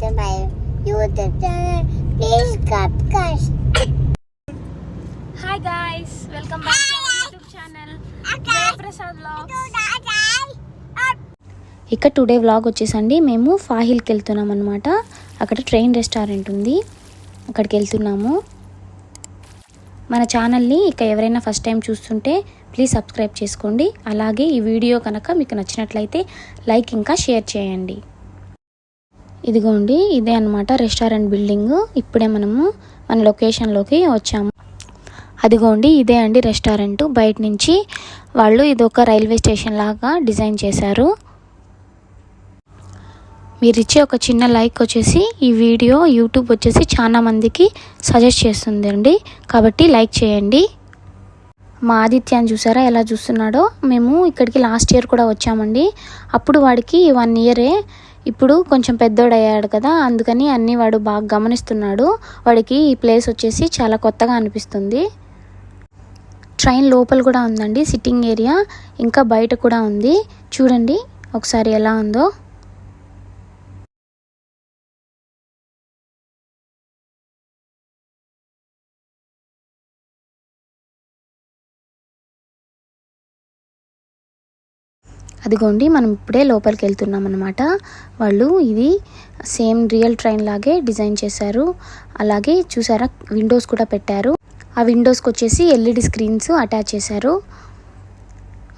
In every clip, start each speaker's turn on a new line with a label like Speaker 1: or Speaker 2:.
Speaker 1: to my YouTube channel. Please subscribe.
Speaker 2: Hi guys, welcome back to our YouTube channel. Prasad Vlogs. ఇక today vlog వచ్చేసండి మేము ఫాహిల్కి వెళ్తున్నాం అనమాట. అక్కడ ట్రైన్ రెస్టారెంట్ ఉంది, అక్కడికి వెళ్తున్నాము. మన ఛానల్ని ఇక ఎవరైనా ఫస్ట్ టైం చూస్తుంటే ప్లీజ్ సబ్స్క్రైబ్ చేసుకోండి. అలాగే ఈ వీడియో కనుక మీకు నచ్చినట్లయితే లైక్ ఇంకా షేర్ చేయండి. ఇదిగోండి, ఇదే అనమాట రెస్టారెంట్ బిల్డింగ్. ఇప్పుడే మనము మన లొకేషన్లోకి వచ్చాము. అదిగోండి, ఇదే అండి రెస్టారెంట్. బయట నుంచి వాళ్ళు ఇదొక రైల్వే స్టేషన్ లాగా డిజైన్ చేశారు. మీరు ఇచ్చే ఒక చిన్న లైక్ వచ్చేసి ఈ వీడియో యూట్యూబ్ వచ్చేసి చాలా మందికి సజెస్ట్ చేస్తుందండి, కాబట్టి లైక్ చేయండి. మా ఆదిత్యాన్ని చూసారా ఎలా చూస్తున్నాడో. మేము ఇక్కడికి లాస్ట్ ఇయర్ కూడా వచ్చామండి. అప్పుడు వాడికి 1 ఇయరే. ఇప్పుడు కొంచెం పెద్దోడయ్యాడు కదా, అందుకని అన్నీ వాడు బాగా గమనిస్తున్నాడు. వాడికి ఈ ప్లేస్ వచ్చేసి చాలా కొత్తగా అనిపిస్తుంది. ట్రైన్ లోపల కూడా ఉందండి సిట్టింగ్ ఏరియా, ఇంకా బయట కూడా ఉంది. చూడండి ఒకసారి ఎలా ఉందో. అదిగోండి, మనం ఇప్పుడే లోపలికి వెళ్తున్నాం అనమాట. వాళ్ళు ఇది సేమ్ రియల్ ట్రైన్ లాగే డిజైన్ చేశారు. అలాగే చూసారా విండోస్ కూడా పెట్టారు. ఆ విండోస్కి వచ్చేసి ఎల్ఈడి స్క్రీన్స్ అటాచ్ చేశారు.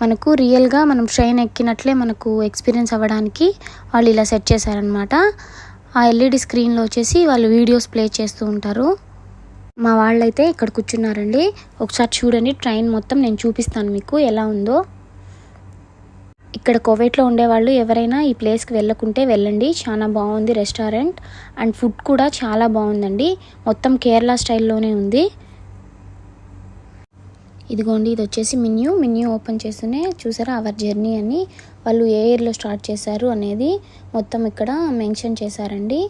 Speaker 2: మనకు రియల్గా మనం ట్రైన్ ఎక్కినట్లే మనకు ఎక్స్పీరియన్స్ అవ్వడానికి వాళ్ళు ఇలా సెట్ చేశారనమాట. ఆ ఎల్ఈడి స్క్రీన్లో వచ్చేసి వాళ్ళు వీడియోస్ ప్లే చేస్తూ ఉంటారు. మా వాళ్ళైతే ఇక్కడ కూర్చున్నారండి. ఒకసారి చూడండి ట్రైన్ మొత్తం నేను చూపిస్తాను మీకు ఎలా ఉందో. ఇక్కడ కువైట్లో ఉండేవాళ్ళు ఎవరైనా ఈ ప్లేస్కి వెళ్ళకుంటే వెళ్ళండి, చాలా బాగుంది రెస్టారెంట్. అండ్ ఫుడ్ కూడా చాలా బాగుందండి, మొత్తం కేరళ స్టైల్లోనే ఉంది. ఇదిగోండి, ఇది వచ్చేసి మెన్యూ ఓపెన్ చేస్తూనే చూసారా అవర్ జర్నీ అని వాళ్ళు ఏ ఇయర్లో స్టార్ట్ చేశారు అనేది మొత్తం ఇక్కడ మెన్షన్ చేశారండి.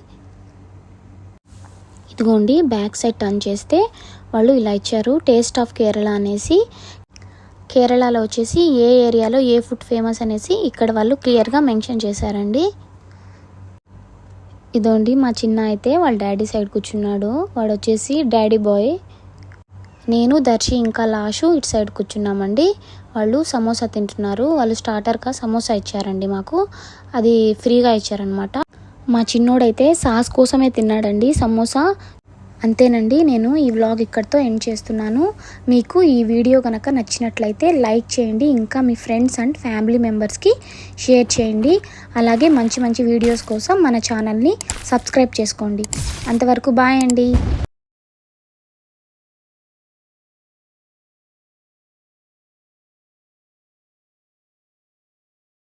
Speaker 2: ఇదిగోండి, బ్యాక్ సైడ్ టర్న్ చేస్తే వాళ్ళు ఇలా ఇచ్చారు, టేస్ట్ ఆఫ్ కేరళ అనేసి. కేరళలో వచ్చేసి ఏ ఏరియాలో ఏ ఫుడ్ ఫేమస్ అనేసి ఇక్కడ వాళ్ళు క్లియర్గా మెన్షన్ చేశారండి. ఇదోండి మా చిన్న అయితే వాళ్ళ డాడీ సైడ్ కూర్చున్నాడు. వాడు వచ్చేసి డాడీ బాయ్. నేను దర్శి ఇంకా లాషు ఇటు సైడ్ కూర్చున్నామండి. వాళ్ళు సమోసా తింటున్నారు. వాళ్ళు స్టార్టర్గా సమోసా ఇచ్చారండి మాకు, అది ఫ్రీగా ఇచ్చారనమాట. మా చిన్నోడైతే సాస్ కోసమే తిన్నాడండి సమోసా. అంతేనండి, నేను ఈ వ్లాగ్ ఇక్కడితో ఎండ్ చేస్తున్నాను. మీకు ఈ వీడియో కనుక నచ్చినట్లయితే లైక్ చేయండి, ఇంకా మీ ఫ్రెండ్స్ అండ్ ఫ్యామిలీ మెంబర్స్కి షేర్ చేయండి. అలాగే మంచి మంచి వీడియోస్ కోసం మన ఛానల్ని సబ్స్క్రైబ్ చేసుకోండి. అంతవరకు బాయ్ అండి.